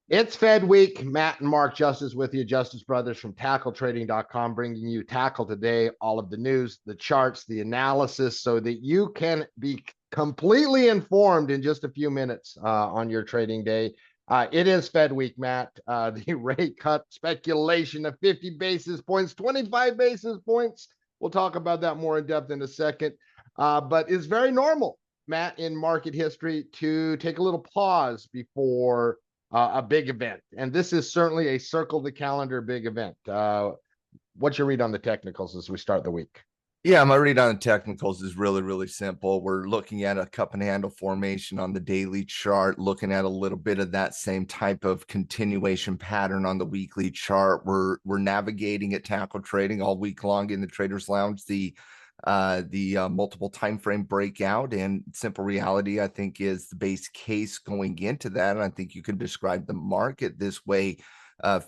It's Fed Week. Matt and Mark Justice with you, Justice Brothers from TackleTrading.com, bringing you Tackle Today, all of the news, the charts, the analysis, so that you can be completely informed in just a few minutes on your trading day. It is Fed Week, Matt. The rate cut speculation of 50 basis points, 25 basis points. We'll talk about that more in depth in a second. But it's very normal, Matt, in market history to take a little pause before a big event. And this is certainly a circle the calendar big event. What's your read on the technicals as we start the week? Yeah, my read on the technicals is really, really simple. We're looking at a cup and handle formation on the daily chart, looking at a little bit of that same type of continuation pattern on the weekly chart. We're navigating at Tackle Trading all week long in the Traders Lounge, the multiple time frame breakout. And simple reality, I think, is the base case going into that. And I think you can describe the market this way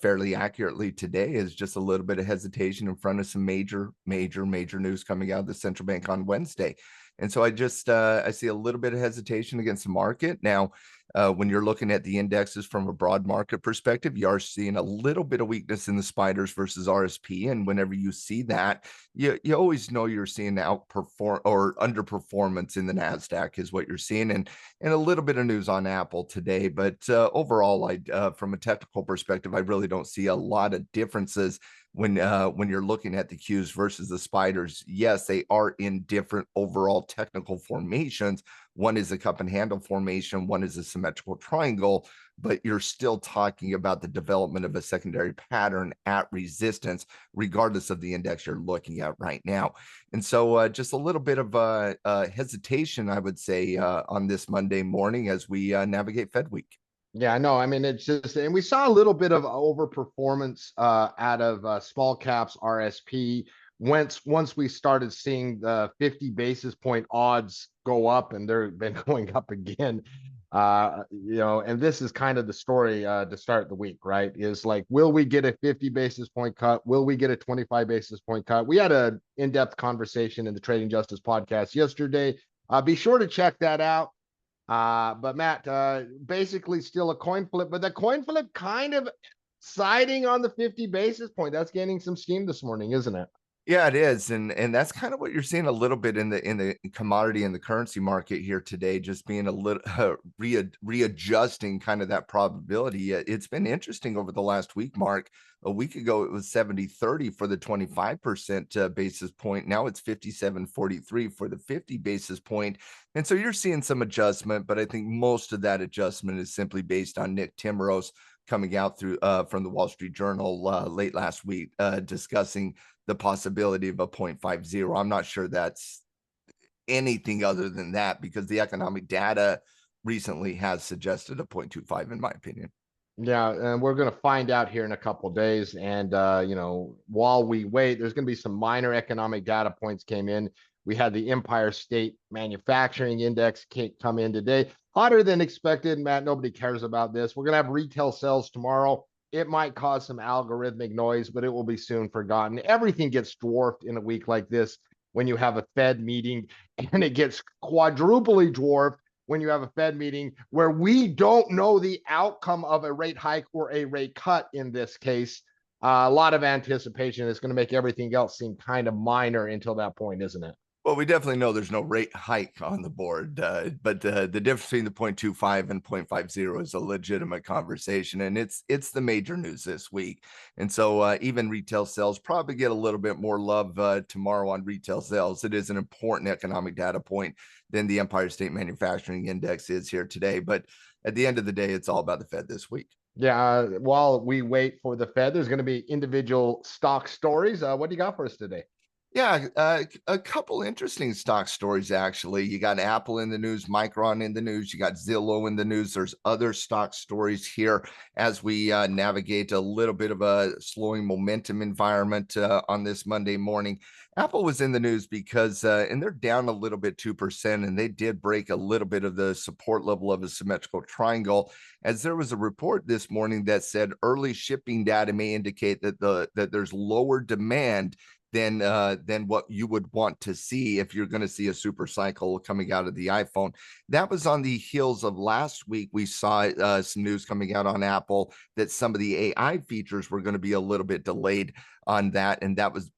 fairly accurately today, is just a little bit of hesitation in front of some major news coming out of the central bank on Wednesday. And so I see a little bit of hesitation against the market. Now, when you're looking at the indexes from a broad market perspective, you are seeing a little bit of weakness in the spiders versus RSP. And whenever you see that, you always know you're seeing outperform or underperformance in the NASDAQ is what you're seeing. And a little bit of news on Apple today. But overall, from a technical perspective, I really don't see a lot of differences when you're looking at the Qs versus the spiders. Yes, they are in different overall technical formations. One is a cup and handle formation, one is a symmetrical triangle, but you're still talking about the development of a secondary pattern at resistance, regardless of the index you're looking at right now. And so just a little bit of hesitation, I would say, on this Monday morning as we navigate Fed Week. Yeah, I know. I mean, it's just, and we saw a little bit of overperformance out of small caps RSP once we started seeing the 50 basis point odds go up, and they've been going up again. And this is kind of the story to start the week, right? Is like, will we get a 50 basis point cut? Will we get a 25 basis point cut? We had an in-depth conversation in the Trading Justice podcast yesterday. Be sure to check that out. But Matt, basically still a coin flip, but the coin flip kind of siding on the 50 basis point. That's gaining some steam this morning, isn't it? Yeah, it is, and that's kind of what you're seeing a little bit in the commodity and the currency market here today, just being a little readjusting kind of that probability. It's been interesting over the last week, Mark. A week ago, it was 70-30 for the 25% basis point. Now it's 57-43 for the 50 basis point. And so you're seeing some adjustment, but I think most of that adjustment is simply based on Nick Timros coming out from the Wall Street Journal late last week, discussing the possibility of a 0.50. I'm not sure that's anything other than that, because the economic data recently has suggested a 0.25, in my opinion. Yeah, and we're going to find out here in a couple of days. And, while we wait, there's going to be some minor economic data points came in. We had the Empire State Manufacturing Index come in today. Hotter than expected, Matt. Nobody cares about this. We're going to have retail sales tomorrow. It might cause some algorithmic noise, but it will be soon forgotten. Everything gets dwarfed in a week like this when you have a Fed meeting, and it gets quadruply dwarfed when you have a Fed meeting where we don't know the outcome of a rate hike or a rate cut in this case. A lot of anticipation is going to make everything else seem kind of minor until that point, isn't it? Well, we definitely know there's no rate hike on the board, but the difference between the 0.25 and 0.50 is a legitimate conversation, and it's the major news this week. And so even retail sales probably get a little bit more love tomorrow on retail sales. It is an important economic data point than the Empire State Manufacturing Index is here today. But at the end of the day, it's all about the Fed this week. Yeah, while we wait for the Fed, there's going to be individual stock stories. What do you got for us today? Yeah, a couple interesting stock stories, actually. You got Apple in the news, Micron in the news, you got Zillow in the news. There's other stock stories here as we navigate a little bit of a slowing momentum environment on this Monday morning. Apple was in the news because, and they're down a little bit, 2%, and they did break a little bit of the support level of a symmetrical triangle, as there was a report this morning that said early shipping data may indicate that there's lower demand than what you would want to see if you're going to see a super cycle coming out of the iPhone. That was on the heels of last week. We saw some news coming out on Apple that some of the AI features were going to be a little bit delayed on that, and that was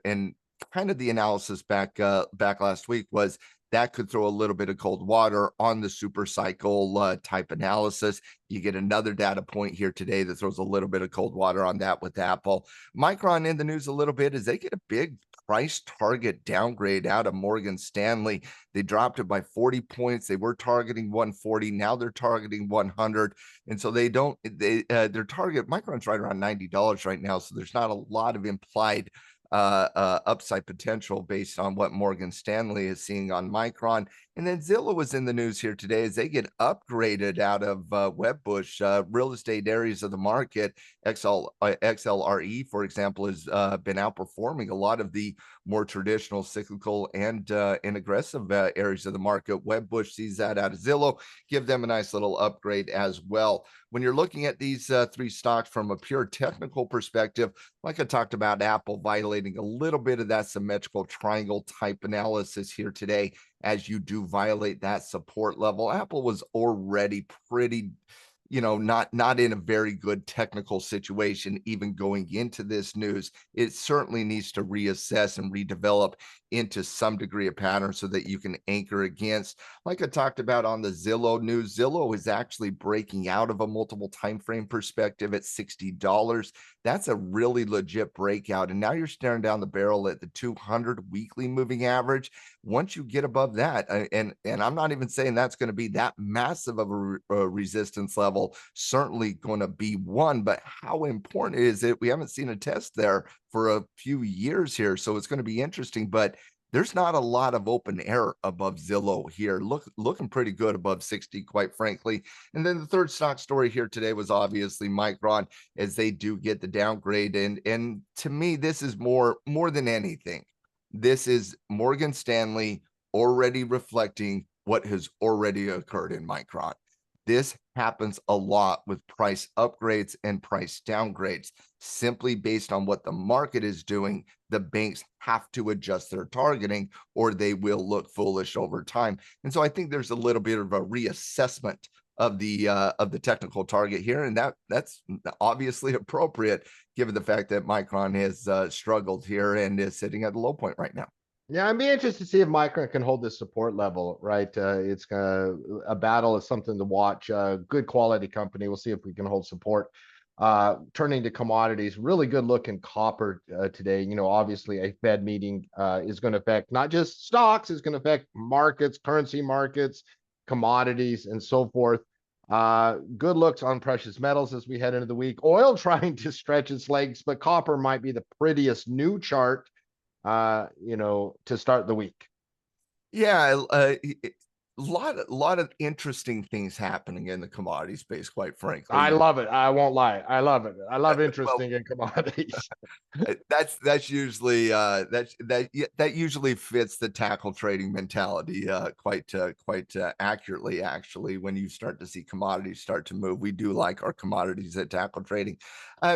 and kind of the analysis back last week was that could throw a little bit of cold water on the super cycle type analysis. You get another data point here today that throws a little bit of cold water on that with Apple. Micron in the news a little bit as they get a big price target downgrade out of Morgan Stanley. They dropped it by 40 points. They were targeting 140. Now they're targeting 100. And so their target, Micron's right around $90 right now. So there's not a lot of implied upside potential based on what Morgan Stanley is seeing on Micron. And then Zillow was in the news here today as they get upgraded out of Webbush real estate areas of the market. XLRE, for example, has been outperforming a lot of the more traditional cyclical and aggressive areas of the market. Webbush sees that out of Zillow, give them a nice little upgrade as well. When you're looking at these three stocks from a pure technical perspective, like I talked about, Apple violating a little bit of that symmetrical triangle type analysis here today as you do violate that support level. Apple was already pretty, not in a very good technical situation even going into this news. It certainly needs to reassess and redevelop into some degree of pattern so that you can anchor against. Like I talked about on the Zillow news, Zillow is actually breaking out of a multiple time frame perspective at $60. That's a really legit breakout. And now you're staring down the barrel at the 200 weekly moving average. Once you get above that, and I'm not even saying that's going to be that massive of a resistance level, certainly going to be one, but how important is it? We haven't seen a test there for a few years here, so it's going to be interesting, but there's not a lot of open air above Zillow here. Looking pretty good above 60, quite frankly. And then the third stock story here today was obviously Micron, as they do get the downgrade. And to me, this is more than anything. This is Morgan Stanley already reflecting what has already occurred in Micron. This happens a lot with price upgrades and price downgrades. Simply based on what the market is doing, the banks have to adjust their targeting or they will look foolish over time. And so I think there's a little bit of a reassessment of the technical target here, and that's obviously appropriate given the fact that Micron has struggled here and is sitting at a low point right now. Yeah, I'd be interested to see if Micron can hold this support level, right? It's a battle, is something to watch. Good quality company. We'll see if we can hold support. Turning to commodities, really good look in copper today. Obviously a Fed meeting is going to affect not just stocks, it's going to affect markets, currency markets, commodities, and so forth. Good looks on precious metals as we head into the week. Oil trying to stretch its legs, but copper might be the prettiest new chart to start the week. Yeah, a lot of interesting things happening in the commodity space, quite frankly. I love it. I won't lie. I love it. I love Well, interesting in commodities. that's usually that usually fits the tackle trading mentality quite accurately. Actually, when you start to see commodities start to move, we do like our commodities at tackle trading.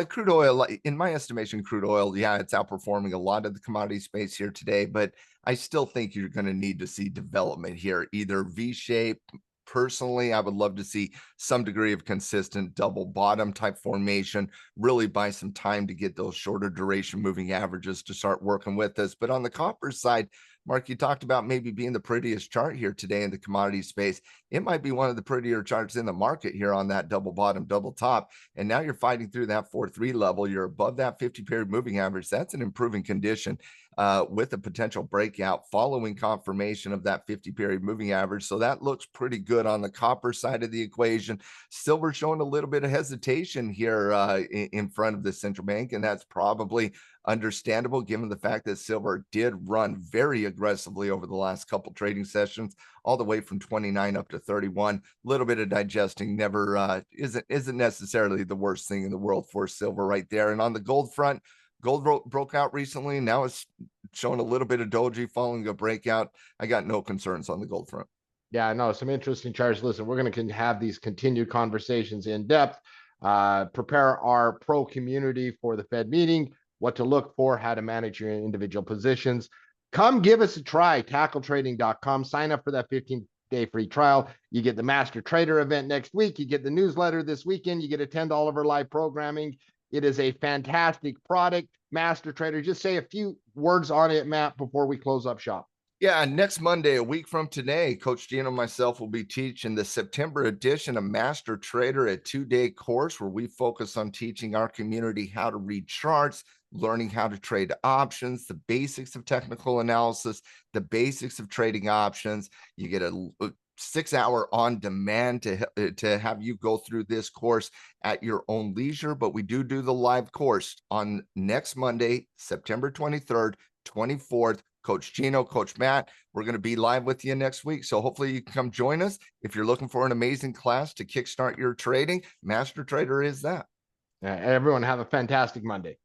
Crude oil, in my estimation, crude oil, yeah, it's outperforming a lot of the commodity space here today, but I still think you're going to need to see development here, either V-shape. Personally, I would love to see some degree of consistent double bottom type formation, really buy some time to get those shorter duration moving averages to start working with us. But on the copper side, Mark, you talked about maybe being the prettiest chart here today in the commodity space. It might be one of the prettier charts in the market here on that double bottom, double top. And now you're fighting through that 4-3 level. You're above that 50-period moving average. That's an improving condition with a potential breakout following confirmation of that 50-period moving average. So that looks pretty good on the copper side of the equation. Silver showing a little bit of hesitation here in front of the central bank, and that's probably understandable given the fact that silver did run very aggressively over the last couple trading sessions, all the way from 29 up to 31. A little bit of digesting never isn't necessarily the worst thing in the world for silver right there. And on the gold front, gold broke out recently. Now it's showing a little bit of doji following a breakout. I got no concerns on the gold front. Yeah, no, some interesting charts. Listen, we're going to have these continued conversations in depth, prepare our pro community for the Fed meeting. what to look for, how to manage your individual positions. Come give us a try, tackletrading.com. Sign up for that 15-day free trial. You get the Master Trader event next week. You get the newsletter this weekend. You get attend all of our live programming. It is a fantastic product. Master Trader, just say a few words on it, Matt, before we close up shop. Yeah, next Monday, a week from today, Coach Gino and myself will be teaching the September edition of Master Trader, a 2-day course where we focus on teaching our community how to read charts, learning how to trade options, the basics of technical analysis, the basics of trading options. You get a 6-hour on demand to have you go through this course at your own leisure. But we do the live course on next Monday, September 23rd, 24th. Coach Gino, Coach Matt, we're going to be live with you next week. So hopefully you can come join us. If you're looking for an amazing class to kickstart your trading, Master Trader is that. Everyone have a fantastic Monday.